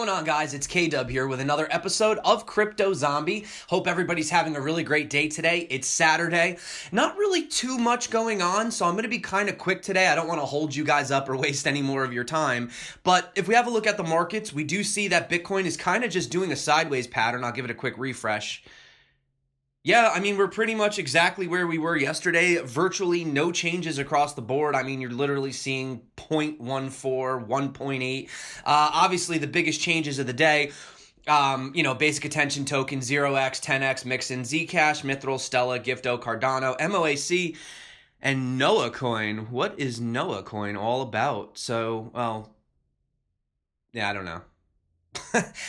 going on, guys? It's K-Dub here with another episode of Crypto Zombie. Hope everybody's having a really great day today. It's Saturday. Not really too much going on, so I'm going to be kind of quick today. I don't want to hold you guys up or waste any more of your time. But if we have a look at the markets, we do see that Bitcoin is kind of just doing a sideways pattern. I'll give it a quick refresh. Yeah, I mean, we're pretty much exactly where we were yesterday. Virtually no changes across the board. I mean, you're literally seeing 0.14, 1.8. Obviously, the biggest changes of the day, basic attention token, 0x, 10x, Mixin, ZCash, Mithril, Stella, Gifto, Cardano, MOAC, and Noah Coin. What is Noah Coin all about? So, well, yeah, I don't know.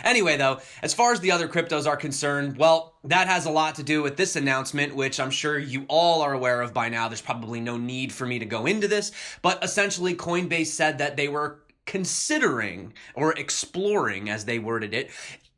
Anyway, though, as far as the other cryptos are concerned, well, that has a lot to do with this announcement, which I'm sure you all are aware of by now. There's probably no need for me to go into this, but essentially Coinbase said that they were considering or exploring, as they worded it,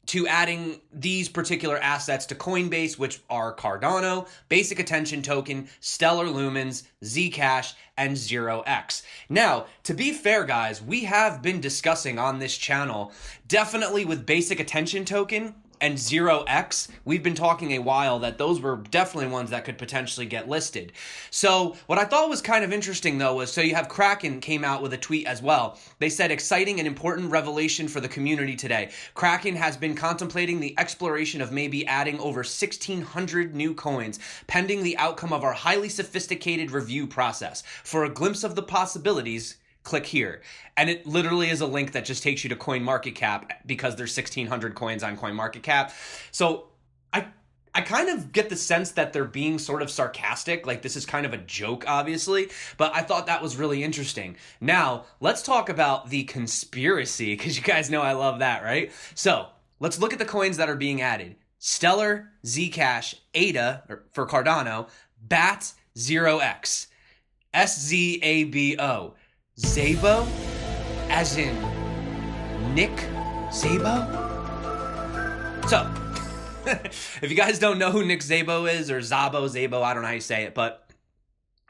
to adding these particular assets to Coinbase, which are Cardano, Basic Attention Token, Stellar Lumens, ZCash, and 0x. Now, to be fair, guys, we have been discussing on this channel, definitely with Basic Attention Token and 0x, we've been talking a while that those were definitely ones that could potentially get listed. So what I thought was kind of interesting, though, was so you have Kraken came out with a tweet as well. They said, exciting and important revelation for the community today. Kraken has been contemplating the exploration of maybe adding over 1,600 new coins, pending the outcome of our highly sophisticated review process. For a glimpse of the possibilities, click here. And it literally is a link that just takes you to CoinMarketCap because there's 1,600 coins on CoinMarketCap. So I kind of get the sense that they're being sort of sarcastic, like this is kind of a joke, obviously, but I thought that was really interesting. Now, let's talk about the conspiracy, because you guys know I love that, right? So let's look at the coins that are being added. Stellar, ZCash, ADA, for Cardano, BAT ZRX SZABO. Szabo, as in Nick Szabo? So, if you guys don't know who Nick Szabo is, or Szabo, I don't know how you say it, but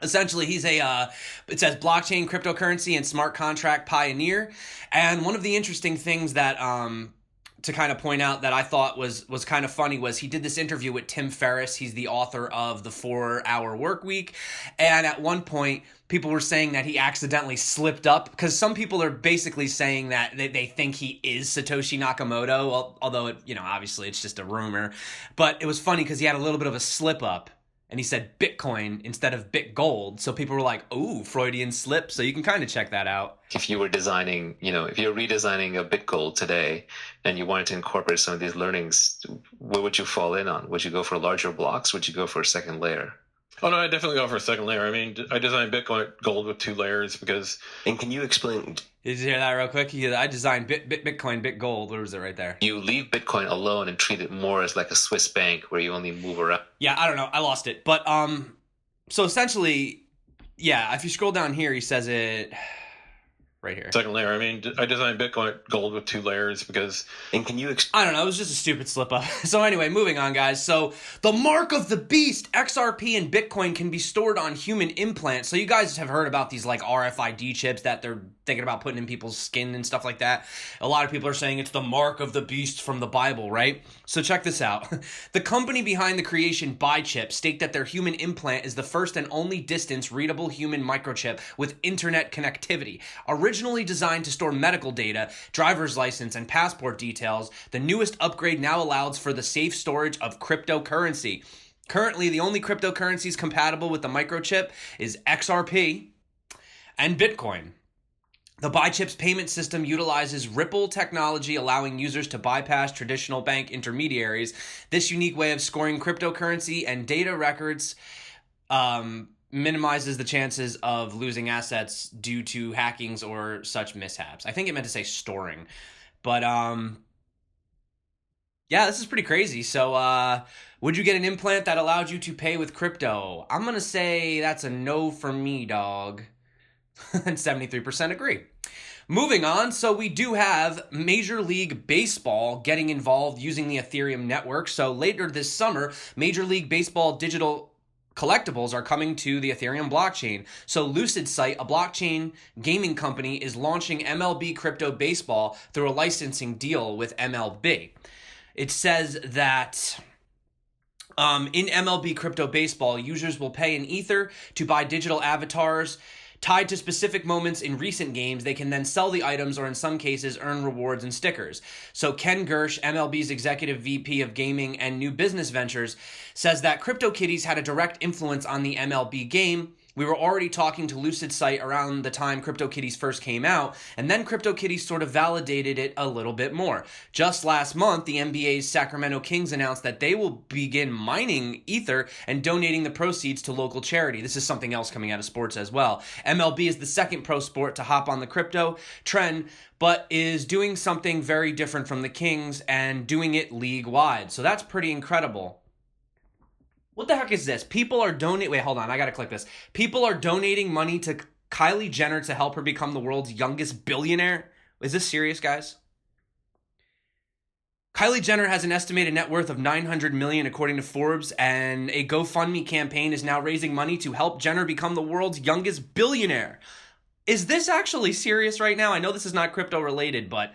essentially he's it says blockchain, cryptocurrency, and smart contract pioneer. And one of the interesting things that to kind of point out that I thought was kind of funny was he did this interview with Tim Ferriss. He's the author of The 4-Hour Workweek. And at one point, people were saying that he accidentally slipped up, because some people are basically saying that they think he is Satoshi Nakamoto, although, obviously it's just a rumor. But it was funny because he had a little bit of a slip up. And he said Bitcoin instead of BitGold. So people were like, ooh, Freudian slip. So you can kind of check that out. If you were designing, if you're redesigning a BitGold today and you wanted to incorporate some of these learnings, what would you fall in on? Would you go for larger blocks? Would you go for a second layer? Oh, no, I definitely go for a second layer. I mean, I designed Bitcoin Gold with 2 layers because... And can you explain... Did you hear that real quick? I designed Bitcoin, BitGold. What was it right there? You leave Bitcoin alone and treat it more as like a Swiss bank where you only move around. Yeah, I don't know. I lost it. But, so essentially, yeah, if you scroll down here, he says it... right here. Second layer. I mean, I designed Bitcoin Gold with 2 layers because... And can you... I don't know. It was just a stupid slip up. So anyway, moving on, guys. So the mark of the beast, XRP and Bitcoin, can be stored on human implants. So you guys have heard about these like RFID chips that they're thinking about putting in people's skin and stuff like that. A lot of people are saying it's the mark of the beast from the Bible, right? So check this out. The company behind the creation, BiChip, state that their human implant is the first and only distance readable human microchip with internet connectivity. Originally designed to store medical data, driver's license, and passport details, the newest upgrade now allows for the safe storage of cryptocurrency. Currently, the only cryptocurrencies compatible with the microchip is XRP and Bitcoin. The BiChip's payment system utilizes Ripple technology, allowing users to bypass traditional bank intermediaries. This unique way of storing cryptocurrency and data records minimizes the chances of losing assets due to hackings or such mishaps. I think it meant to say storing. But, yeah, this is pretty crazy. So, would you get an implant that allowed you to pay with crypto? I'm going to say that's a no for me, dog. And 73% agree. Moving on, so we do have Major League Baseball getting involved using the Ethereum network. So later this summer, Major League Baseball digital collectibles are coming to the Ethereum blockchain. So Lucid Site, a blockchain gaming company, is launching MLB Crypto Baseball through a licensing deal with MLB. It says that in MLB Crypto Baseball, users will pay in Ether to buy digital avatars tied to specific moments in recent games. They can then sell the items or in some cases earn rewards and stickers. So Ken Gersh, MLB's executive VP of gaming and new business ventures, says that CryptoKitties had a direct influence on the MLB game. We were already talking to Lucid Site around the time CryptoKitties first came out, and then CryptoKitties sort of validated it a little bit more. Just last month, the NBA's Sacramento Kings announced that they will begin mining Ether and donating the proceeds to local charity. This is something else coming out of sports as well. MLB is the second pro sport to hop on the crypto trend, but is doing something very different from the Kings and doing it league-wide. So that's pretty incredible. What the heck is this? People are donating... Wait, hold on. I gotta click this. People are donating money to Kylie Jenner to help her become the world's youngest billionaire? Is this serious, guys? Kylie Jenner has an estimated net worth of $900 million according to Forbes, and a GoFundMe campaign is now raising money to help Jenner become the world's youngest billionaire. Is this actually serious right now? I know this is not crypto related, but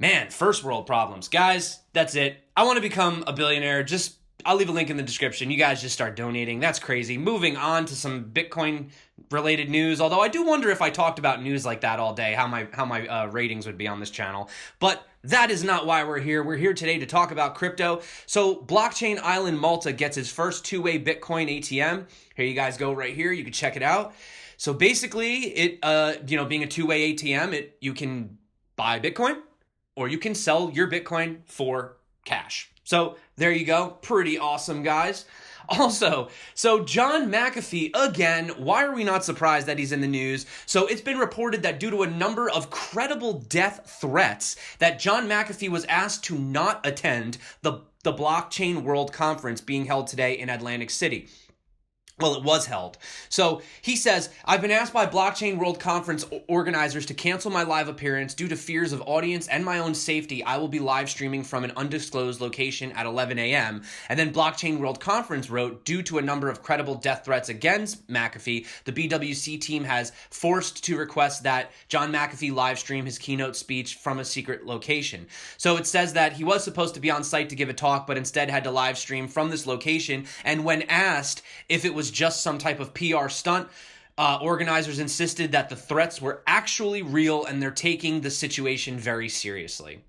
man, first world problems. Guys, that's it. I want to become a billionaire. I'll leave a link in the description. You guys just start donating. That's crazy. Moving on to some Bitcoin-related news. Although I do wonder if I talked about news like that all day, how my ratings would be on this channel. But that is not why we're here. We're here today to talk about crypto. So Blockchain Island Malta gets its first two-way Bitcoin ATM. Here you guys go right here. You can check it out. So basically, it being a two-way ATM, you can buy Bitcoin or you can sell your Bitcoin for cash. So there you go. Pretty awesome, guys. Also, so John McAfee, again, why are we not surprised that he's in the news? So it's been reported that due to a number of credible death threats, that John McAfee was asked to not attend the Blockchain World Conference being held today in Atlantic City. Well, it was held. So he says, I've been asked by Blockchain World Conference organizers to cancel my live appearance due to fears of audience and my own safety. I will be live streaming from an undisclosed location at 11 a.m. And then Blockchain World Conference wrote, due to a number of credible death threats against McAfee, the BWC team has forced to request that John McAfee live stream his keynote speech from a secret location. So it says that he was supposed to be on site to give a talk, but instead had to live stream from this location. And when asked if it was just some type of PR stunt, organizers insisted that the threats were actually real and they're taking the situation very seriously.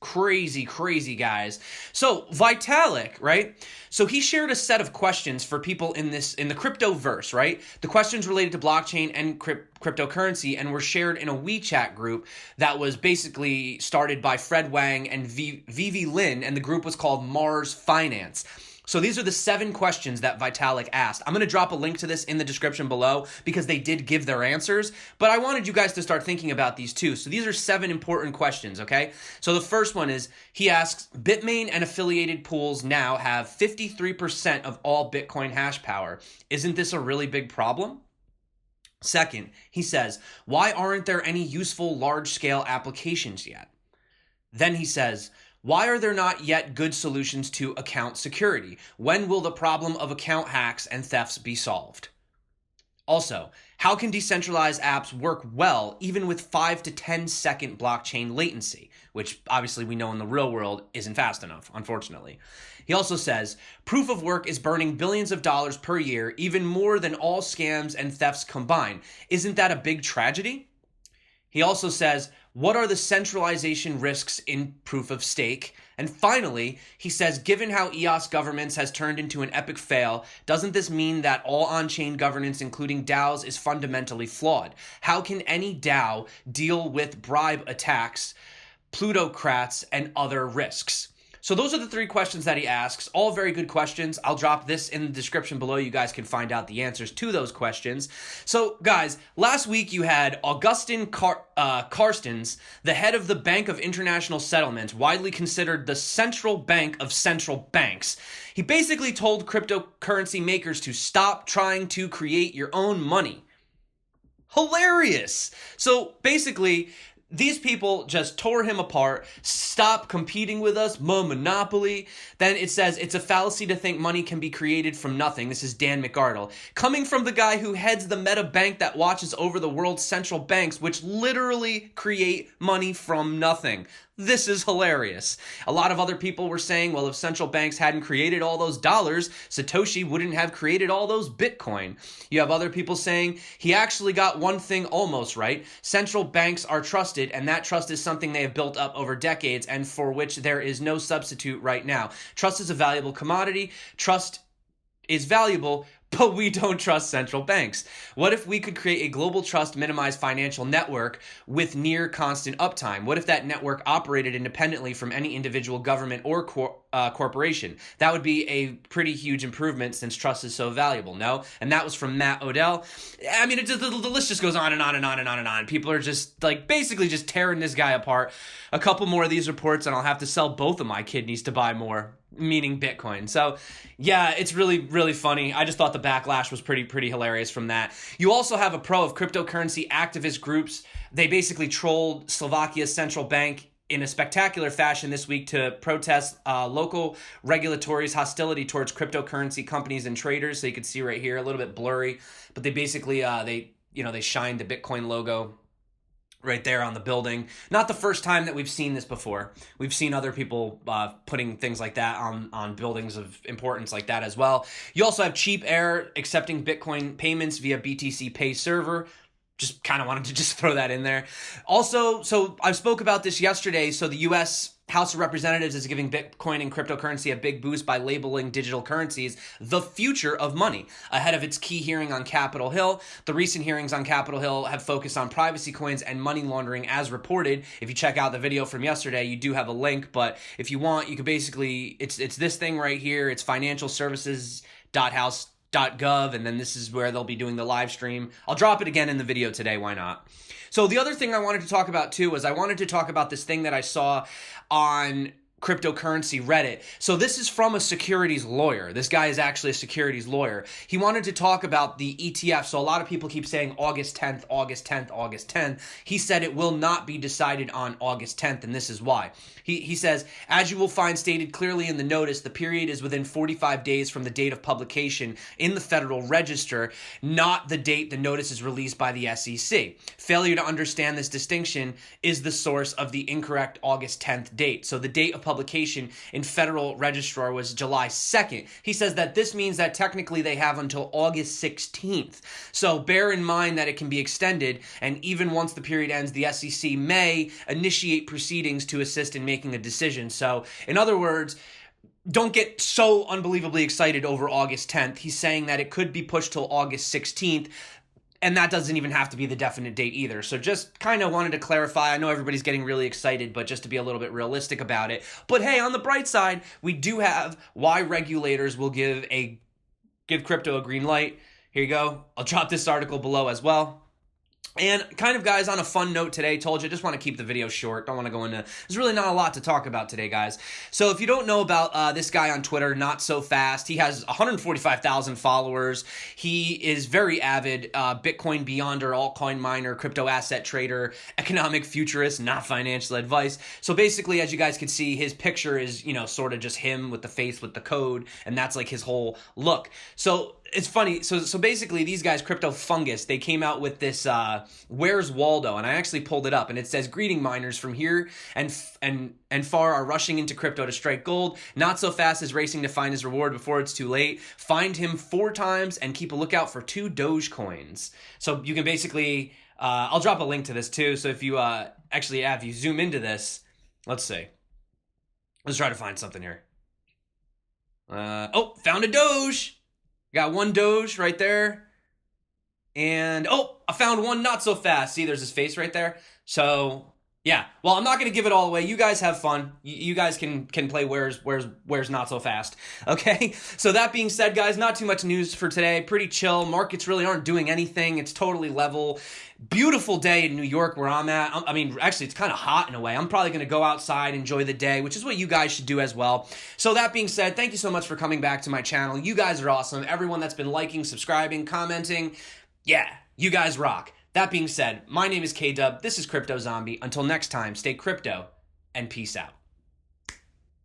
Crazy, crazy, guys. So Vitalik, right? So he shared a set of questions for people in the Cryptoverse, right? The questions related to blockchain and cryptocurrency, and were shared in a WeChat group that was basically started by Fred Wang and Vivi Lin, and the group was called Mars Finance. So these are the 7 questions that Vitalik asked. I'm going to drop a link to this in the description below because they did give their answers, but I wanted you guys to start thinking about these too. So these are 7 important questions, okay? So the first one is, he asks, Bitmain and affiliated pools now have 53% of all Bitcoin hash power. Isn't this a really big problem? Second, he says, why aren't there any useful large-scale applications yet? Then he says, why are there not yet good solutions to account security? When will the problem of account hacks and thefts be solved? Also, how can decentralized apps work well even with 5 to 10 second blockchain latency, which obviously we know in the real world isn't fast enough, unfortunately. He also says, proof of work is burning billions of dollars per year, even more than all scams and thefts combined. Isn't that a big tragedy? He also says, what are the centralization risks in proof of stake? And finally, he says, given how EOS governance has turned into an epic fail, doesn't this mean that all on-chain governance, including DAOs, is fundamentally flawed? How can any DAO deal with bribe attacks, plutocrats, and other risks? So those are the 3 questions that he asks. All very good questions. I'll drop this in the description below. You guys can find out the answers to those questions. So guys, last week you had Augustin Carstens, the head of the Bank of International Settlements, widely considered the central bank of central banks. He basically told cryptocurrency makers to stop trying to create your own money. Hilarious. So basically, these people just tore him apart. Stop competing with us, Muh Monopoly. Then it says, it's a fallacy to think money can be created from nothing. This is Dan McArdle. Coming from the guy who heads the meta bank that watches over the world's central banks, which literally create money from nothing. This is hilarious. A lot of other people were saying, well, if central banks hadn't created all those dollars, Satoshi wouldn't have created all those Bitcoin. You have other people saying, he actually got one thing almost right. Central banks are trusted, and that trust is something they have built up over decades and for which there is no substitute right now. Trust is a valuable commodity. Trust is valuable, but we don't trust central banks. What if we could create a global trust minimized financial network with near constant uptime? What if that network operated independently from any individual government or corporation? That would be a pretty huge improvement since trust is so valuable, no? And that was from Matt Odell. I mean, the list just goes on and on and on and on and on. People are just like basically just tearing this guy apart. A couple more of these reports and I'll have to sell both of my kidneys to buy more, meaning Bitcoin. So yeah, it's really, really funny. I just thought the backlash was pretty hilarious from that. You also have a pro of cryptocurrency activist groups. They basically trolled Slovakia's central bank in a spectacular fashion this week to protest local regulators' hostility towards cryptocurrency companies and traders. So you can see right here, a little bit blurry, but they basically, they shined the Bitcoin logo right there on the building. Not the first time that we've seen this before. We've seen other people putting things like that on buildings of importance like that as well. You also have Cheap Air accepting Bitcoin payments via BTC Pay server. Just kind of wanted to just throw that in there. Also, so I spoke about this yesterday. So the U.S. House of Representatives is giving Bitcoin and cryptocurrency a big boost by labeling digital currencies the future of money ahead of its key hearing on Capitol Hill. The recent hearings on Capitol Hill have focused on privacy coins and money laundering as reported. If you check out the video from yesterday, you do have a link, but if you want, you could basically, it's this thing right here. It's financialservices.house.gov, and then this is where they'll be doing the live stream. I'll drop it again in the video today, why not? So the other thing I wanted to talk about too was I wanted to talk about this thing that I saw on cryptocurrency Reddit. So this is from a securities lawyer. This guy is actually a securities lawyer. He wanted to talk about the ETF. So a lot of people keep saying August 10th, August 10th, August 10th. He said it will not be decided on August 10th, and this is why. He says, as you will find stated clearly in the notice, the period is within 45 days from the date of publication in the Federal Register, not the date the notice is released by the SEC. Failure to understand this distinction is the source of the incorrect August 10th date. So the date of publication in Federal Registrar was July 2nd. He says that this means that technically they have until August 16th. So bear in mind that it can be extended, and even once the period ends, the SEC may initiate proceedings to assist in making a decision. So in other words, don't get so unbelievably excited over August 10th. He's saying that it could be pushed till August 16th. And that doesn't even have to be the definite date either. So just kind of wanted to clarify. I know everybody's getting really excited, but just to be a little bit realistic about it. But hey, on the bright side, we do have why regulators will give crypto a green light. Here you go. I'll drop this article below as well. And kind of, guys, on a fun note today, told you, I just want to keep the video short. Don't want to go into, there's really not a lot to talk about today, guys. So if you don't know about this guy on Twitter, Not So Fast, he has 145,000 followers. He is very avid Bitcoin beyonder, altcoin miner, crypto asset trader, economic futurist, not financial advice. So basically, as you guys can see, his picture is, sort of just him with the face with the code, and that's like his whole look. So it's funny. So basically, these guys, Crypto Fungus, they came out with this Where's Waldo? And I actually pulled it up, and it says, greeting miners from here and far are rushing into crypto to strike gold. Not So Fast is racing to find his reward before it's too late. Find him 4 times and keep a lookout for 2 Dogecoins. So you can basically, I'll drop a link to this too. So if you if you zoom into this, let's see. Let's try to find something here. Found a Doge. Got 1 Doge right there. And, I found 1 Not So Fast. See, there's his face right there. So, yeah. Well, I'm not going to give it all away. You guys have fun. You guys can play Where's Not So Fast. Okay? So that being said, guys, not too much news for today. Pretty chill. Markets really aren't doing anything. It's totally level. Beautiful day in New York where I'm at. I mean, actually, it's kind of hot in a way. I'm probably going to go outside, enjoy the day, which is what you guys should do as well. So that being said, thank you so much for coming back to my channel. You guys are awesome. Everyone that's been liking, subscribing, commenting, yeah, you guys rock. That being said, my name is K-Dub. This is Crypto Zombie. Until next time, stay crypto and peace out.